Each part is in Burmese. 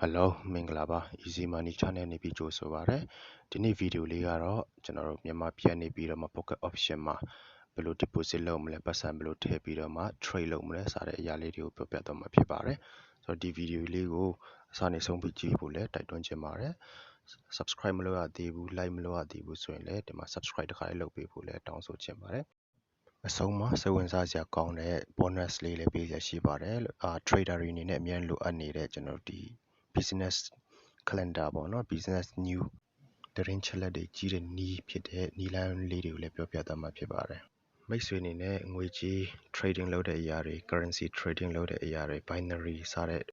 Hello မင်္ဂလာပါ Easy Money Channel နေပြီးကြိုဆိုပါရစေဒီနေ့ဗီဒီယိုလေးကတော့ကျွန်တော်တို့မြန်မာပြည်နေပြီးတော့မှ Pocket Option မှာဘယ်လို deposit လုပ်မလဲပတ်စံဘယ်လိုထည့်ပြီးတော့မှ trade လုပ်မလဲစတဲ့အရာလေးတွေကိုပြောပြသွားမှာဖြစ်ပါတယ်ဆိုတော့ဒီဗီဒီယိုလေးကိုအစနေဆုံးပြီးကြည့်ဖို့လည်းတိုက်တွန်းချင်ပါတယ် subscribe မလုပ်ရသေးဘူး like မလုပ်ရသေးဘူးဆိုရင်လည်းဒီမှာ subscribe တစ်ခါလေးလုပ်ပေးဖို့လည်းတောင်းဆိုချင်ပါတယ်အဆုံးမှာစိတ်ဝင်စားစရာကောင်းတဲ့ bonus လေးလည်းပေးရရှိပါတယ်trader တွေအနေနဲ့အများလိုအပ်နေတဲ့ကျွန်တော်ဒီ business calendar ပေါ့နော် business new သတင်းချက်လက်တွေကြီးတဲ့နီးဖြစ်တဲ့နီလန်းလေးတွေကိုလည်းပြောပြသွားမှာဖြစ်ပါတယ်မိတ်ဆွေအနေနဲ့ငွေကြေး trading လုပ်တဲ့အရာတွေ currency trading လုပ်တဲ့အရာတွေ binary စတဲ့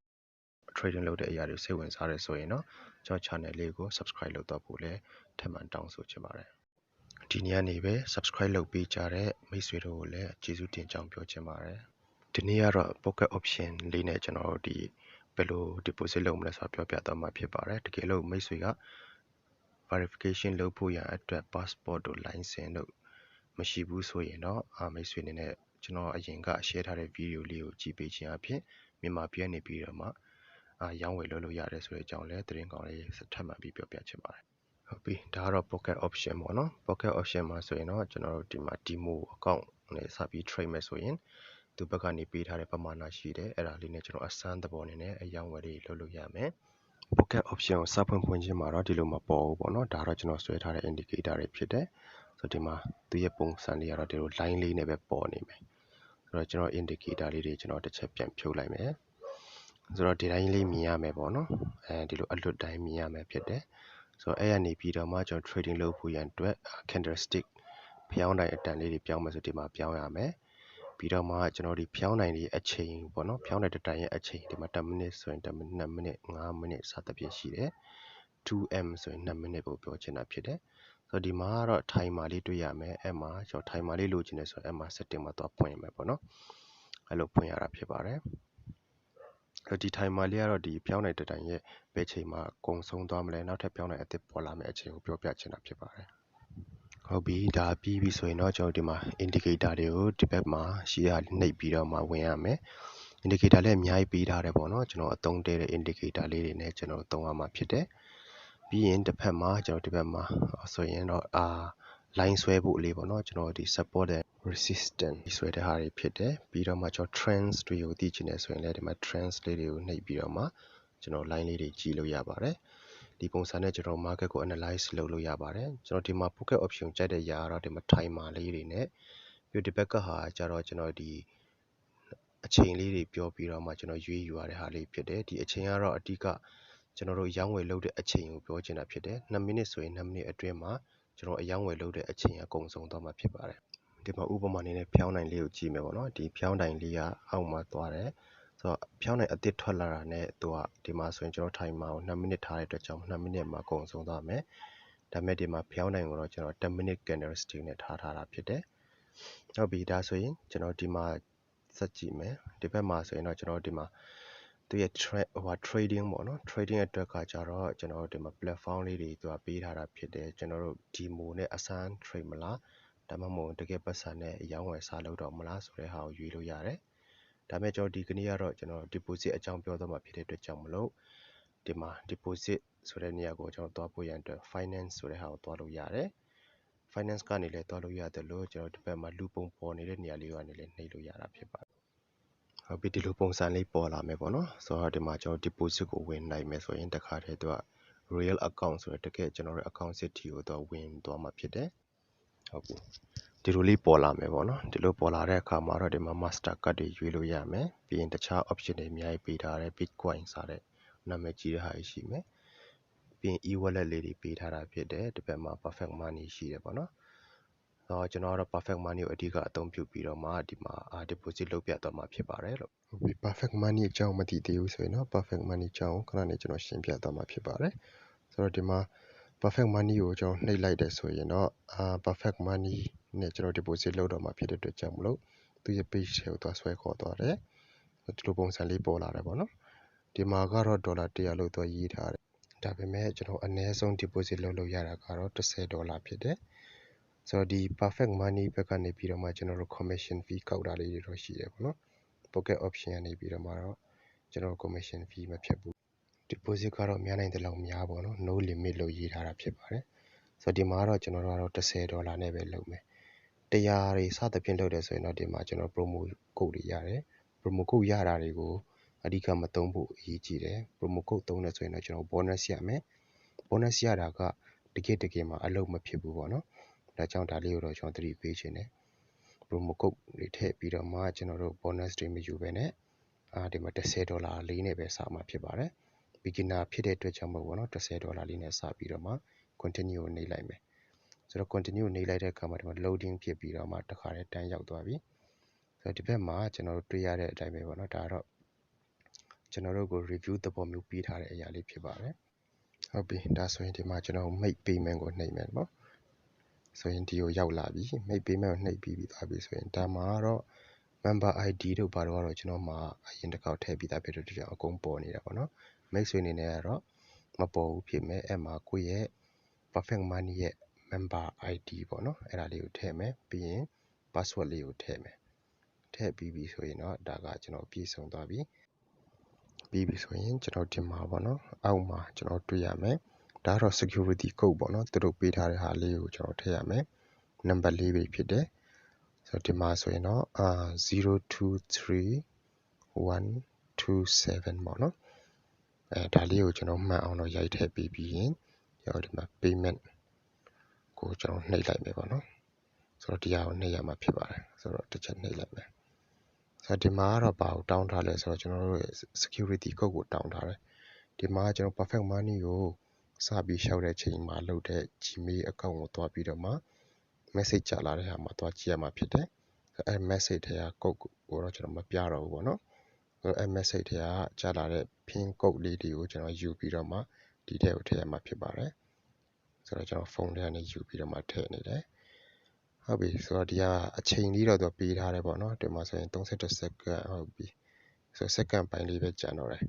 trading လုပ်တဲ့အရာတွေစိတ်ဝင်စားရဆိုရင်တော့ကျွန်တော် channel လေးကို subscribe လုပ်တော့ဖို့လည်းထပ်မံတောင်းဆိုချင်ပါတယ်ဒီနေ့ကနေပဲ subscribe လုပ်ပေးကြတဲ့မိတ်ဆွေတို့ကိုလည်းကျေးဇူးတင်ကြောင်းပြောချင်ပါတယ်ဒီနေ့ကတော့ pocket option လေးနဲ့ကျွန်တော်တို့ဒီဘယ်လို deposit လုပ်မလဲဆိုတာပြောပြသွားမှာဖြစ်ပါတယ်တကယ်လို့မိတ်ဆွေက verification လုပ်ဖို့ရန်အတွက် passport တို့ license တို့မရှိဘူးဆိုရင်တော့မိတ်ဆွေအနေနဲ့ကျွန်တော်အရင်က share ထားတဲ့ video လေးကိုကြည့်ပေးခြင်းအပြင်မြန်မာပြည်နေပြီးတော့မှရောင်းဝယ်လုပ်လို့ရတယ်ဆိုတဲ့အကြောင်းလည်းသတင်းကောင်းလေးထပ်မံပြီးပြောပြချင်ပါတယ်ဟုတ်ပြီဒါကတော့ pocket option ပေါ့နော် pocket option မှာဆိုရင်တော့ကျွန်တော်တို့ဒီမှာ demo account နဲ့စပြီး trade မယ်ဆိုရင်သူဘက်ကနေပေးထားတဲ့ပမာဏရှိတယ်အဲ့ဒါလေးနဲ့ကျွန်တော်အစမ်းသဘောအနေနဲ့အရောင်းဝယ်တွေလုပ်လို့ရမယ် pocket option ကိုစဖွင့်ဖွင့်ချင်းမှာတော့ဒီလိုမပေါ်ဘူးပေါ့နော်ဒါတော့ကျွန်တော်ဆွဲထားတဲ့ indicator တွေဖြစ်တယ်ဆိုတော့ဒီမှာသူရဲ့ပုံစံလေးကတော့ဒီလို line လေးနဲ့ပဲပေါ်နေမယ်ဆိုတော့ကျွန်တော် indicator လေးတွေကျွန်တော်တစ်ချက်ပြန်ဖြုတ်လိုက်မယ်ဆိုတော့ဒီတိုင်းလေးမြင်ရမယ်ပေါ့နော်ဒီလိုအလွတ်တိုင်းမြင်ရမယ်ဖြစ်တယ်ဆိုတော့အဲ့ရနေပြီးတော့မှကျွန်တော် trading လုပ်ဖို့ရန်အတွက် candlestick ဖျောင်းတိုင်းအတန်လေးတွေပြောင်းမယ်ဆိုဒီမှာပြောင်းရမယ်ပြီးတော့မှကျွန်တော်ဒီဖျောင်းနိုင်တွေအချိန်ပေါ့နော်ဖျောင်းတဲ့တတိုင်းရဲ့အချိန်ဒီမှာ10မိနစ်ဆိုရင်10မိနစ်2မိနစ်5မိနစ်စသဖြင့်ရှိတယ် 2m ဆိုရင်2မိနစ်ကိုပြောချင်တာဖြစ်တယ်ဆိုတော့ဒီမှာကတော့ timer လေးတွေ့ရမယ်အဲ့မှာကျွန်တော် timer လေးလိုချင်တယ်ဆိုတော့အဲ့မှာ setting မှာသွားဖွင့်ရမယ်ပေါ့နော်အဲ့လိုဖွင့်ရတာဖြစ်ပါတယ်ဒီ timer လေးကတော့ဒီဖျောင်းနိုင်တတိုင်းရဲ့ဘယ်ချိန်မှာကုန်ဆုံးသွားမလဲနောက်ထပ်ဖျောင်းနိုင်အသစ်ပေါ်လာမယ့်အချိန်ကိုပြောပြချင်တာဖြစ်ပါတယ်ဟုတ်ပြီဒါပြီးပြီဆိုရင်တော့ကျွန်တော်ဒီမှာ indicator တွေကိုဒီဘက်မှာရှိရနှိပ်ပြီးတော့မှဝင်ရမယ် indicator လည်းအများကြီးပေးထားတယ်ပေါ့နော်ကျွန်တော်အသုံးတည့်တဲ့ indicator လေးတွေနဲ့ကျွန်တော်သုံးရမှာဖြစ်တယ်ပြီးရင်တစ်ဖက်မှာကျွန်တော်ဒီဘက်မှာဆိုရင်တော့line ဆွဲဖို့လေးပေါ့နော်ကျွန်တော်ဒီ support and resistance ဆွဲတဲ့ဟာတွေဖြစ်တယ်ပြီးတော့မှကျွန်တော် trends တွေကိုသိချင်တယ်ဆိုရင်လည်းဒီမှာ trends လေးတွေကိုနှိပ်ပြီးတော့မှကျွန်တော် line လေးတွေကြည့်လို့ရပါတယ်ဒီပုံစံနဲ့ကျွန်တော် market ကို analyze လုပ်လို့ရပါတယ်ကျွန်တော်ဒီမှာ pocket option ကြိုက်တဲ့ຢာကတော့ဒီမှာ timer လေးတွေနဲ့ပြီးဒီဘက်ကဟာကျတော့ကျွန်တော်ဒီအချိန်လေးတွေပြောပြီးတော့မှကျွန်တော်ရွေးယူရတဲ့ဟာလေးဖြစ်တယ်ဒီအချိန်ကတော့အတိကကျွန်တော်တို့ရောင်းဝယ်လုပ်တဲ့အချိန်ကိုပြောချင်တာဖြစ်တယ်2မိနစ်ဆိုရင်2မိနစ်အတွင်းမှာကျွန်တော်အရောင်းဝယ်လုပ်တဲ့အချိန်အကုန်ဆုံးသွားမှာဖြစ်ပါတယ်ဒီမှာဥပမာအနေနဲ့ဖျောင်းနိုင်လေးကိုကြည့်မယ်ပေါ့နော်ဒီဖျောင်းနိုင်လေးကအောက်မှာသွားတယ်ဆိုတော့ဖျောင်းနိုင်အသစ်ထွက်လာတာနဲ့သူကဒီမှာဆိုရင်ကျွန်တော် timer ကို2မိနစ်ထားတဲ့အတွက်ကြောင့်2မိနစ်မှာအကုန်ဆုံးသွားမယ်ဒါမဲ့ဒီမှာဖျောင်းနိုင်ကိုတော့ကျွန်တော်10မိနစ် candlestick နဲ့ထားထားတာဖြစ်တယ်ဟုတ်ပြီဒါဆိုရင်ကျွန်တော်ဒီမှာဆက်ကြည့်မယ်ဒီဘက်မှာဆိုရင်တော့ကျွန်တော်ဒီမှာသူရဲ့ trading ပေါ့နော် trading အတွက်ကကြတော့ကျွန်တော်ဒီမှာ platform လေးတွေသူကပေးထားတာဖြစ်တယ်ကျွန်တော်တို့ demo နဲ့အစမ်း trade မလားဒါမှမဟုတ်တကယ်ပတ်စံနဲ့ရောင်းဝယ်စားလုပ်တော့မလားဆိုတဲ့ဟာကိုရွေးလို့ရတယ်ဒါမဲ့ကျွန်တော်ဒီကနေ့ကတော့ကျွန်တော် deposit အကြောင်းပြောတော့မှာဖြစ်တဲ့အတွက်ကြောင့်မလို့ဒီမှာ deposit ဆိုတဲ့နေရာကိုကျွန်တော်သွားဖို့ရန်အတွက် finance ဆိုတဲ့ဟာကိုသွားလို့ရတယ် finance ကနေလည်းသွားလို့ရတယ်လို့ကျွန်တော်ဒီဘက်မှာလူပုံပေါ်နေတဲ့နေရာလေးကနေလည်းနှိပ်လို့ရတာဖြစ်ပါတယ်ဟုတ်ပြီဒီလိုပုံစံလေးပေါ်လာမယ်ပေါ့နော်ဆိုတော့ဒီမှာကျွန်တော် deposit ကိုဝင်နိုင်မယ်ဆိုရင်တခါတည်းသူက real account ဆိုတဲ့တကယ်ကျွန်တော်ရဲ့ account စစ်တီကိုတော့ဝင်သွားမှာဖြစ်တယ်ဟုတ်ပြီဒီလိုလေးပေါ်လာမယ်ပေါ့နော်ဒီလိုပေါ်လာတဲ့အခါမှာတော့ဒီမှာ master card တွေရွေးလို့ရမယ်ပြီးရင်တခြား option တွေအများကြီးပေးထားတယ် bitcoin စတဲ့နာမည်ကြီးတဲ့ဟာရှိမယ်ပြီးရင် e-wallet လေးတွေပေးထားတာဖြစ်တယ်ဒီဘက်မှာ perfect money ရှိတယ်ပေါ့နော်ကျွန်တော်ကတော့ perfect money ကိုအဓိကအသုံးပြုပြီးတော့မှဒီမှာdeposit လုပ်ပြသွားမှာဖြစ်ပါတယ်လို့ဟုတ်ပြီ perfect money အကြောင်းမသိသေးဘူးဆိုရင်တော့ perfect money အကြောင်းခဏနေကျွန်တော်ရှင်းပြသွားမှာဖြစ်ပါတယ်ဆိုတော့ဒီမှာ perfect money ကိုကျွန်တော်နှိပ်လိုက်တယ်ဆိုရင်တော့ perfect money နဲ့ကျွန်တော် deposit လုပ်တော့မှာဖြစ်တဲ့အတွက်ကြောင့်မလို့သူရဲ့ page တွေကိုသွားဆွဲခေါ်သွားတယ်ဒီလိုပုံစံလေးပေါ်လာတယ်ပေါ့နော်ဒီမှာကတော့ဒေါ်လာ100လို့သွားရေးထားတယ်ဒါပေမဲ့ကျွန်တော်အနည်းဆုံး deposit လုပ်လို့ရတာကတော့$10ဖြစ်တယ်ဆိုတော့ဒီ perfect money ဘက်ကနေပြီးတော့မှကျွန်တော်တို့ commission fee ကောက်တာလေးတွေတော့ရှိတယ်ပေါ့နော် pocket option ကနေပြီးတော့မှတော့ကျွန်တော် commission fee မဖြတ်ဘူး deposit ကတော့များနိုင်တဲ့လောက်များပေါ့နော် no limit လို့ရေးထားတာဖြစ်ပါတယ်ဆိုတော့ဒီမှာတော့ကျွန်တော်တို့ကတော့$10နဲ့ပဲလုပ်မယ်100တွေစသဖြင့်လုပ်တယ်ဆိုရင်တော့ဒီမှာကျွန်တော် promo code တွေရတယ် promo code ရတာတွေကိုအဓိကမသုံးဖို့အရေးကြီးတယ် promo code သုံးတယ်ဆိုရင်တော့ကျွန်တော် bonus ရမယ် bonus ရတာကတကယ်မှာအလုပ်မဖြစ်ဘူးပေါ့နော်ဒါကြောင့်ဒါလေးကိုတော့ကျွန်တော်သတိပေးခြင်းတယ် promo code တွေထည့်ပြီးတော့မှကျွန်တော်တို့ bonus တွေမယူဘဲနဲ့ဒီမှာ$10လေးနဲ့ပဲစမှာဖြစ်ပါတယ် beginner ဖြစ်တဲ့အတွက်ကြောင့်မို့ပေါ့နော်$10လေးနဲ့စပြီးတော့မှ continue ကိုနှိပ်လိုက်မယ်ဆိုတော့ continue ကိုနှိပ်လိုက်တဲ့အခါမှာဒီမှာ loading ဖြစ်ပြီးတော့မှတခါတည်းတန်းရောက်သွားပြီဆိုတော့ဒီဘက်မှာကျွန်တော်တို့တွေ့ရတဲ့အတိုင်းပဲပေါ့နော်ဒါတော့ကျွန်တော်တို့ကို review သဘောမျိုးပေးထားတဲ့အရာလေးဖြစ်ပါတယ်ဟုတ်ပြီဒါဆိုရင်ဒီမှာကျွန်တော် make payment ကိုနှိပ်မယ်နော်ဆိုရင်ဒီကိုရောက်လာပြီ make payment ကိုနှိပ်ပြီးသွားပြီဆိုရင်ဒါမှာတော့ member ID တို့ဘာလို့ကတော့ကျွန်တော်မှာအရင်တစ်ခေါက်ထည့်ပြီးသားဖြစ်တဲ့အတွက်အကုန်ပေါ်နေတာပေါ့နော် make ဆွေအနေနဲ့ကတော့မပေါ်ဘူးဖြစ်မယ်အဲ့မှာကိုယ့်ရဲ့ perfect money ရဲ့ member ID ပေါ့နော်အဲ့ဒါလေးကိုထည့်မယ်ပြီးရင် password လေးကိုထည့်မယ်ထည့်ပြီးပြီဆိုရင်တော့ဒါကကျွန်တော်ပြည့်စုံသွားပြီပြီးပြီဆိုရင်ကျွန်တော်တင်မှာပေါ့နော်အောက်မှာကျွန်တော်တွေ့ရမယ်ဒါကတော့ security code ပေါ့နော်သူတို့ပေးထားတဲ့ဟာလေးကိုကျွန်တော်ထည့်ရမယ် number လေးပဲဖြစ်တယ်ဆိုတော့ဒီမှာဆိုရင်တော့023127ပေါ့နော်ဒါလေးကိုကျွန်တော်မှတ်အောင်တော့ရိုက်ထည့်ပြီးပြီးရင်ကျွန်တော်ဒီမှာ payment ကိုကျွန်တော်နှိပ်လိုက်မယ်ပေါ့နော်ဆိုတော့ဒီဟာကိုနှိပ်ရမှာဖြစ်ပါတယ်ဆိုတော့တစ်ချက်နှိပ်လိုက်မယ်ဆိုတော့ဒီမှာကတော့ဘာကိုတောင်းထားလဲဆိုတော့ကျွန်တော်တို့ရဲ့ security code ကိုတောင်းထားတယ်ဒီမှာကျွန်တော် perfect money ကိုစပြီးရှောက်တဲ့ချိန်မှာလုပ်တဲ့ Gmail account ကိုတွားပြီးတော့မှ message ကြလာတဲ့ဟာမှာတွားကြည့်ရမှာဖြစ်တယ်အဲ message ထဲက code ကိုတော့ကျွန်တော်မပြတော့ဘူးပေါ့နော်အဲ message ထဲကကြလာတဲ့ pin code လေးတွေကိုကျွန်တော်ယူပြီးတော့မှဒီထဲကိုထည့်ရမှာဖြစ်ပါတယ်ဆိုတော့ကျွန်တော်ဖုန်းထဲကနေယူပြီးတော့မှထည့်နေတယ်ဟုတ်ပြီဆိုတော့ဒီကအချိန်လေးတော့သူပေးထားတယ်ပေါ့နော်ဒီမှာဆိုရင်31စက္ကန့်ဟုတ်ပြီဆိုတော့စက္ကန့်ပိုင်းလေးပဲကျန်တော့တယ်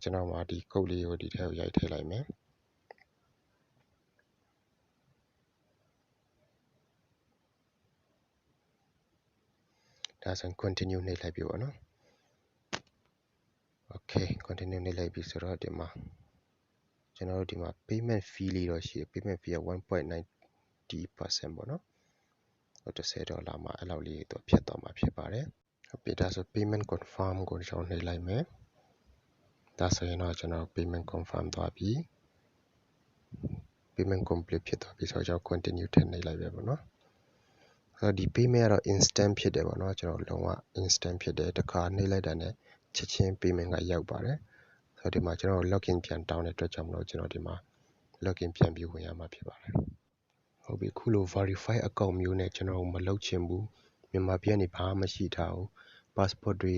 ကျွန်တော်မှာဒီ code လေးကိုဒီထဲကိုရိုက်ထည့်လိုက်မယ်ဒါဆိုရင် continue နှိပ်လိုက်ပြီပေါ့နော် okay continue နှိပ်လိုက်ပြီဆိုတော့ဒီမှာကျွန်တော်တို့ဒီမှာ payment fee လေးတော့ရှိတယ် payment fee က 1.90% ပေါ့နော်$10မှာအဲ့လောက်လေးတော့ဖြတ်သွားမှာဖြစ်ပါတယ်ဟုတ်ပြီဒါဆို payment confirm ကိုကျွန်တော်နှိပ်လိုက်မယ်ဒါဆိုရင်တော့ကျွန်တော် payment confirm သွားပြီ payment complete ဖြစ်သွားပြီဆိုတော့ကျွန်တော် continue ထည့်နှိပ်လိုက်ပဲပေါ့နော်ဆိုတော့ဒီ payment ကတော့ instant ဖြစ်တယ်ပေါ့နော်ကျွန်တော်လုံးဝ instant ဖြစ်တယ်တခါနှိပ်လိုက်တာနဲ့ချက်ချင်း payment ကရောက်ပါတယ်ဆိုတော့ဒီမှာကျွန်တော် login ပြန်တောင်းတဲ့အတွက်ကြောင့်မလို့ကျွန်တော်ဒီမှာ login ပြန်ပြီးဝင်ရမှာဖြစ်ပါတယ်ဟုတ်ပြီခုလို verify account မျိုးနဲ့ကျွန်တော်မလုပ်ချင်ဘူးမြန်မာပြည်ကနေဘာမှမရှိထားဘူး passport တွေ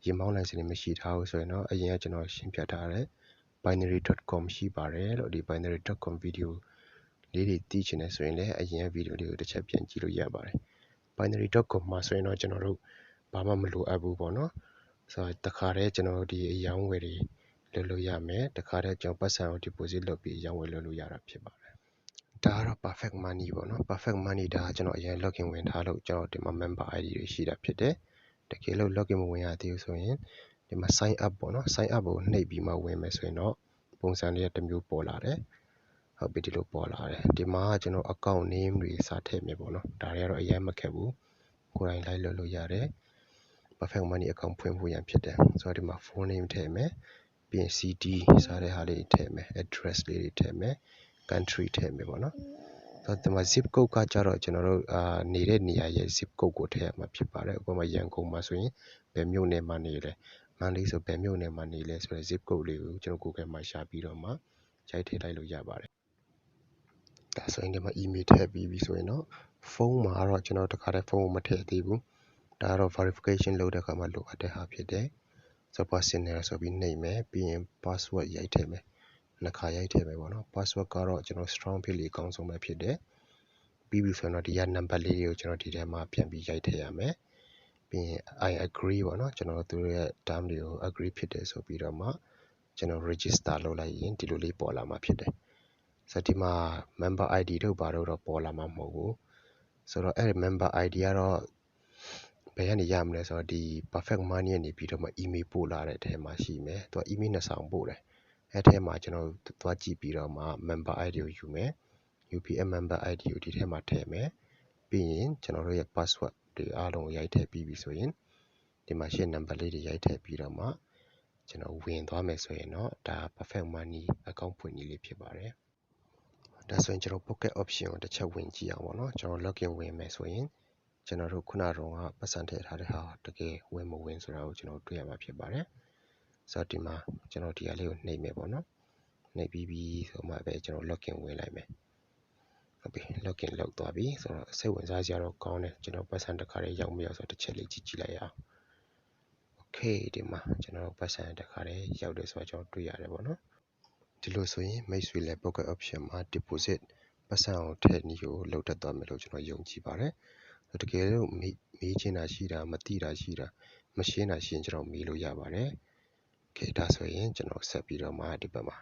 ရင်မောင်းနိုင်စင်မရှိထားဘူးဆိုရင်တော့အရင်ကကျွန်တော်ရှင်းပြထားတယ် binary.com ရှိပါတယ်လို့ဒီ binary.com video လေးတွေသိချင်တယ်ဆိုရင်လည်းအရင်ဗီဒီယိုလေးကိုတစ်ချက်ပြန်ကြည့်လို့ရပါတယ် binary.com မှာဆိုရင်တော့ကျွန်တော်တို့ဘာမှမလိုအပ်ဘူးပေါ့နော်ဆိုတော့တခါတည်းကျွန်တော်တို့ဒီအရောင်းဝယ်တွေလုပ်လို့ရမယ်တခါတည်းကျွန်တော်ပတ်စံကို deposit လုပ်ပြီးအရောင်းဝယ်လုပ်လို့ရတာဖြစ်ပါတယ်ဒါကတော့ perfect money ပေါ့နော် perfect money ဒါကျွန်တော်အရင် login ဝင်ထားလို့ကျွန်တော်ဒီမှာ member ID တွေရှိတာဖြစ်တယ်တကယ်လို့ login မဝင်ရသေးဘူးဆိုရင်ဒီမှာ sign up ပေါ့နော် sign up ကိုနှိပ်ပြီးမှဝင်မယ်ဆိုရင်တော့ပုံစံလေးတစ်မျိုးပေါ်လာတယ်ဟုတ်ပြီဒီလိုပေါ်လာတယ်ဒီမှာကျွန်တော် account name တွေစာထည့်မယ်ပေါ့နော်ဒါတွေကတော့အရင်မခက်ဘူးကိုယ်တိုင်လိုက်လုပ်လို့ရတယ် perfect money account ဖွင့်ဖို့ရန်ဖြစ်တယ်ဆိုတော့ဒီမှာ full name ထည့်မယ်ပြီးရင် CD စတဲ့ဟာလေးထည့်မယ် address လေးတွေထည့်မယ် country ထည့်မယ်ပေါ့နော်ဆိုတော့ဒီမှာ zip code ကကြတော့ကျွန်တော်တို့နေတဲ့နေရာရဲ့ zip code ကိုထည့်ရမှာဖြစ်ပါတယ်ဥပမာရန်ကုန်မှာဆိုရင်ဘယ်မြို့နယ်မှာနေလဲမန္တလေးဆိုဘယ်မြို့နယ်မှာနေလဲဆိုတော့ zip code လေးကိုကျွန်တော် Google မှာရှာပြီးတော့မှရိုက်ထည့်လိုက်လို့ရပါတယ်ဒါဆိုရင်ဒီမှာ email ထည့်ပြီးပြီဆိုရင်တော့ဖုန်းမှာတော့ကျွန်တော်တခါတည်းဖုန်းကိုမထည့်သေးဘူးဒါကတော့ verification လုပ်တဲ့အခါမှာလိုအပ်တဲ့ဟာဖြစ်တယ်ဆိုတော့ personal ဆိုပြီးနှိပ်မယ်ပြီးရင် password ရိုက်ထည့်မယ်နှစ်ခါရိုက်ထည့်မယ်ပေါ့နော် password ကတော့ကျွန်တော် strong ဖြစ်လေအကောင်းဆုံးပဲဖြစ်တယ်ပြီးပြီဆိုတော့ဒီက number လေးတွေကိုကျွန်တော်ဒီထဲမှာပြန်ပြီးရိုက်ထည့်ရမယ်ပြီးရင် I agree ပေါ့နော်ကျွန်တော်တို့ရဲ့ term တွေကို agree ဖြစ်တယ်ဆိုပြီးတော့မှကျွန်တော် register လုပ်လိုက်ရင်ဒီလိုလေးပေါ်လာမှာဖြစ်တယ်ဆိုတော့ဒီမှာ member ID တို့ဘာတို့တော့ပေါ်လာမှာမဟုတ်ဘူးဆိုတော့အဲ့ member ID ကတော့ ဘယ်ကနေရမလဲဆိုတော့ဒီ perfect money ကနေပြီးတော့မှ email ပို့လာတဲ့အထဲမှာရှိမယ်သူက email နှစ်ဆောင်ပို့တယ်အဲ့ထဲမှာကျွန်တော်တို့သွားကြည့်ပြီးတော့မှ member ID ကိုယူမယ် UPM member ID ကိုဒီထဲမှာထည့်မယ်ပြီးရင်ကျွန်တော်တို့ရဲ့ password တွေအားလုံးကိုရိုက်ထည့်ပြီးပြီဆိုရင်ဒီမှာရှင်း number လေးတွေရိုက်ထည့်ပြီးတော့မှကျွန်တော်ဝင်သွားမယ်ဆိုရင်တော့ဒါ perfect money account ဖွင့်နည်းလေးဖြစ်ပါတယ်ဒါဆိုရင်ကျွန်တော် pocket option ကိုတစ်ချက်ဝင်ကြည့်အောင်ပေါ့နော်ကျွန်တော် login ဝင်မယ်ဆိုရင်ကျွန်တော်တို့ခုနကတော့ပတ်စံထည့်ထားတဲ့ဟာတကယ်ဝင်မဝင်ဆိုတာကိုကျွန်တော်တွေ့ရမှာဖြစ်ပါတယ်ဆိုတော့ဒီမှာကျွန်တော်ဒီအလေးကိုနှိပ်မယ်ပေါ့နော်နှိပ်ပြီးပြီဆိုမှပဲကျွန်တော် login ဝင်လိုက်မယ်ဟုတ်ပြီ login လုပ်သွားပြီဆိုတော့စိတ်ဝင်စားစရာတော့ကောင်းတယ်ကျွန်တော်ပတ်စံတစ်ခါလေးရောက်မရောက်ဆိုတော့တစ်ချက်လေးကြည့်လိုက်ရအောင် okay ဒီမှာကျွန်တော်ပတ်စံတစ်ခါလေးရောက်တယ်ဆိုတော့ကျွန်တော်တွေ့ရတယ်ပေါ့နော်ဒီလိုဆိုရင်မိတ်ဆွေလည်း pocket option မှာ deposit ပတ်စံကိုထည့်နည်းကိုလောက်တတ်သွားမယ်လို့ကျွန်တော်ယုံကြည်ပါတယ်တကယ်လို့မေးချင်တာရှိတာမသိတာရှိတာမရှင်းတာရှင်းကျွန်တော်မေးလို့ရပါတယ်okay ဒါဆိုရင်ကျွန်တော်ဆက်ပြီးတော့မှဒီဘက်မှာ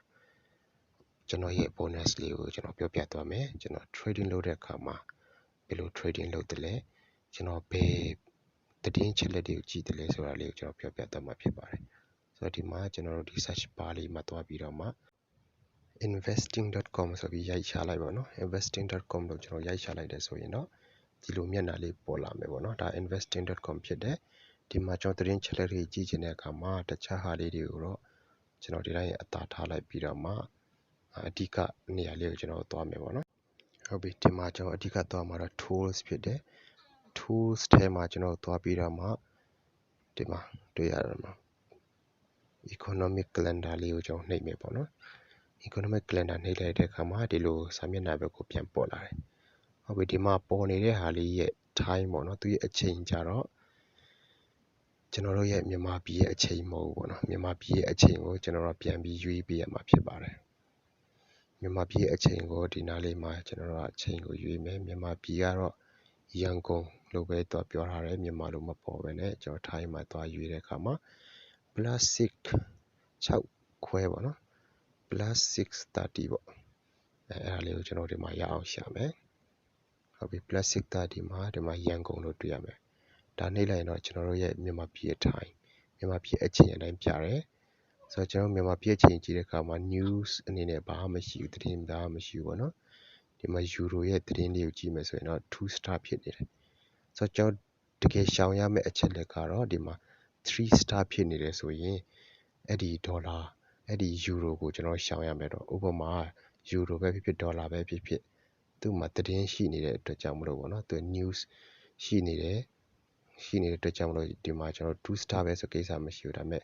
ကျွန်တော်ရဲ့ bonus လေးကိုကျွန်တော်ပြောပြသွားမယ်ကျွန်တော် trading လုပ်တဲ့အခါမှာဘယ်လို trading လုပ်တယ်လဲကျွန်တော်ဘယ်သတင်းချက်လက်တွေကိုကြည့်တယ်လဲဆိုတာလေးကိုကျွန်တော်ပြောပြသွားမှာဖြစ်ပါတယ်ဆိုတော့ဒီမှာကျွန်တော်တို့ဒီ search bar လေးမှာသွားပြီးတော့မှ investing.com ဆိုပြီးရိုက်ချလိုက်ပါတော့ investing.com လို့ကျွန်တော်ရိုက်ချလိုက်တယ်ဆိုရင်တော့ဒီလိုမျက်နှာလေးပေါ်လာမယ်ပေါ့နော်ဒါ investing.com ဖြစ်တယ်ဒီမှာကျွန်တော်သတင်းချက်လက်တွေကြည့်ချင်တဲ့အခါမှာတခြားဟာလေးတွေကိုတော့ကျွန်တော်ဒီတိုင်းအသာထားလိုက်ပြီးတော့မှအဓိကနေရာလေးကိုကျွန်တော်သွားမယ်ပေါ့နော်ဟုတ်ပြီဒီမှာကျွန်တော်အဓိကသွားမှာတော့ tools ဖြစ်တယ် tools ထဲမှာကျွန်တော်သွားပြီးတော့မှဒီမှာတွေ့ရတယ်မှာ economic calendar လေးကိုကျွန်တော်နှိပ်မယ်ပေါ့နော် economic calendar နှိပ်လိုက်တဲ့အခါမှာဒီလိုစာမျက်နှာဘက်ကိုပြန်ပေါ်လာတယ်ဟုတ်ပြီဒီမှာပေါ်နေတဲ့ဟာလေးရဲ့ time ပေါ့နော်သူရဲ့အချိန်ကြတော့ကျွန်တော်တို့ရဲ့မြန်မာပြည်ရဲ့အချိန်မဟုတ်ဘူးပေါ့နော်မြန်မာပြည်ရဲ့အချိန်ကိုကျွန်တော်တို့ပြန်ပြီးရွေးပေးရမှာဖြစ်ပါတယ်မြန်မာပြည်ရဲ့အချိန်ကိုဒီနားလေးမှာကျွန်တော်တို့အချိန်ကိုရွေးမယ်မြန်မာပြည်ကတော့ရန်ကုန်လို့ပဲတော့ပြောထားတယ်မြန်မာလိုမပေါ်ပဲနဲ့ကျွန်တော်ထိုင်းမှာသွားရွေးတဲ့အခါမှာ +6 6ခွဲပေါ့နော် +630 ပေါ့အဲ့ဒါလေးကိုကျွန်တော်ဒီမှာရအောင်ရှာမယ်ဟုတ်ပြီ +630 မှာဒီမှာရန်ကုန်လို့တွေ့ရမယ်ဒါနှိပ်လိုက်ရင်တော့ကျွန်တော်တို့ရဲ့မြန်မာပြည်အတိုင်းမြန်မာပြည်အချိန်အတိုင်းပြတယ်ဆိုတော့ကျွန်တော်မြန်မာပြည်အချိန်ကြည့်တဲ့အခါမှာ news အနေနဲ့ဘာမှမရှိဘူးသတင်းဘာမှမရှိဘူးပေါ့နော်ဒီမှာ euro ရဲ့သတင်းလေးကိုကြည့်မယ်ဆိုရင်တော့ 2 star ဖြစ်နေတယ်ဆိုတော့ကျွန်တော်တကယ်ရှောင်ရမယ့်အချက်လက်ကတော့ဒီမှာ3 star ဖြစ်နေတယ်ဆိုရင်အဲ့ဒီဒေါ်လာအဲ့ဒီ euro ကိုကျွန်တော်ရှောင်ရမယ်တော့ဥပမာ euro ပဲဖြစ်ဖြစ်ဒေါ်လာပဲဖြစ်ဖြစ်သူ့မှာသတင်းရှိနေတဲ့အတွက်ကြောင့်မလို့ပေါ့နော်သူ news ရှိနေတဲ့အတွက်ကြောင့်မလို့ဒီမှာကျွန်တော်2 star ပဲဆိုကိစ္စမရှိဘူးဒါပေမဲ့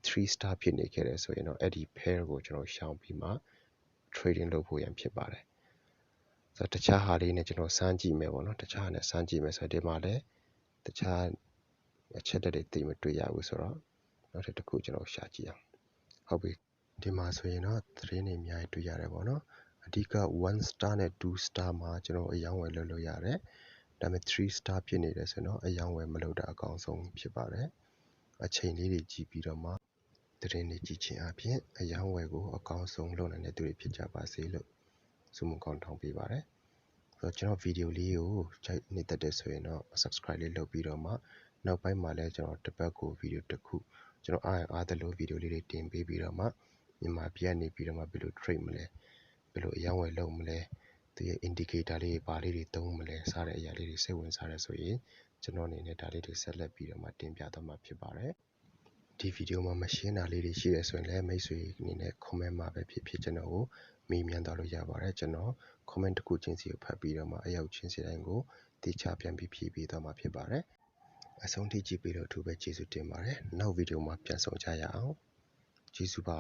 3 star ဖြစ်နေခဲ့တယ်ဆိုရင်တော့အဲ့ဒီ pair ကိုကျွန်တော်ရှောင်ပြီးမှ trading လုပ်ဖို့ရန်ဖြစ်ပါတယ်ဆိုတော့တခြားဟာလေးနဲ့ကျွန်တော်စမ်းကြည့်မယ်ပေါ့နော်တခြားဟာနဲ့စမ်းကြည့်မယ်ဆိုတော့ဒီမှာလည်းတခြားအချက်တွေသိမတွေ့ရဘူးဆိုတော့နောက်ထပ်တစ်ခုကျွန်တော်ရှာကြည့်အောင်ဟုတ်ပြီဒီမှာဆိုရင်တော့သတင်းတွေအများကြီးတွေ့ရတယ်ပေါ့နော်အဓိက1 star နဲ့2 star မှာကျွန်တော်အယောင်းဝယ်လုပ်လို့ရတယ်ဒါပေမဲ့3 star ဖြစ်နေတယ်ဆိုတော့အယောင်းဝယ်မလုပ်တာအကောင်းဆုံးဖြစ်ပါတယ်အချိန်လေးတွေကြည့်ပြီးတော့မှသတင်းတွေကြည့်ခြင်းအပြင်အယောင်းဝယ်ကိုအကောင်းဆုံးလုပ်နိုင်တဲ့သူတွေဖြစ်ကြပါစေလို့ဆုမွန်ကောင်းတောင်းပေးပါတယ်ဆိုတော့ကျွန်တော်ဗီဒီယိုလေးကိုကြိုက်နေတတ်တယ်ဆိုရင်တော့ subscribe လေးလုပ်ပြီးတော့မှနောက်ပိုင်းမှာလည်းကျွန်တော်တစ်ပတ်ကိုဗီဒီယိုတစ်ခုကျွန်တော်အားသလိုဗီဒီယိုလေးတွေတင်ပေးပြီးတော့မှမြန်မာပြည်ကနေပြီးတော့မှဘယ်လို trade မလဲဘယ်လိုအယောင်းဝယ်လုပ်မလဲသူရဲ့ indicator လေးဘာလေးတွေသုံးမလဲစတဲ့အရာလေးတွေစိတ်ဝင်စားတယ်ဆိုရင်ကျွန်တော်အနေနဲ့ဒါလေးတွေဆက်လက်ပြီးတော့မှတင်ပြသွားမှာဖြစ်ပါတယ်ဒီဗီဒီယိုမှာမရှင်းတာလေးတွေရှိတယ်ဆိုရင်လည်းမိတ်ဆွေအနေနဲ့ comment မှာပဲဖြစ်ဖြစ်ကျွန်တော်ကိုမေးမြန်းသွားလို့ရပါတယ်ကျွန်တော် comment တစ်ခုချင်းစီကိုဖတ်ပြီးတော့မှအရောက်ချင်းစီတိုင်းကိုတေချာပြန်ပြီးဖြည့်ပေးသွားမှာဖြစ်ပါတယ်အဆုံးထိကြည့်ပြီးတော့အထူးပဲကျေးဇူးတင်ပါတယ်နောက်ဗီဒီယိုမှာပြန်ဆောင်ကြရအောင်ကျေးဇူးပါ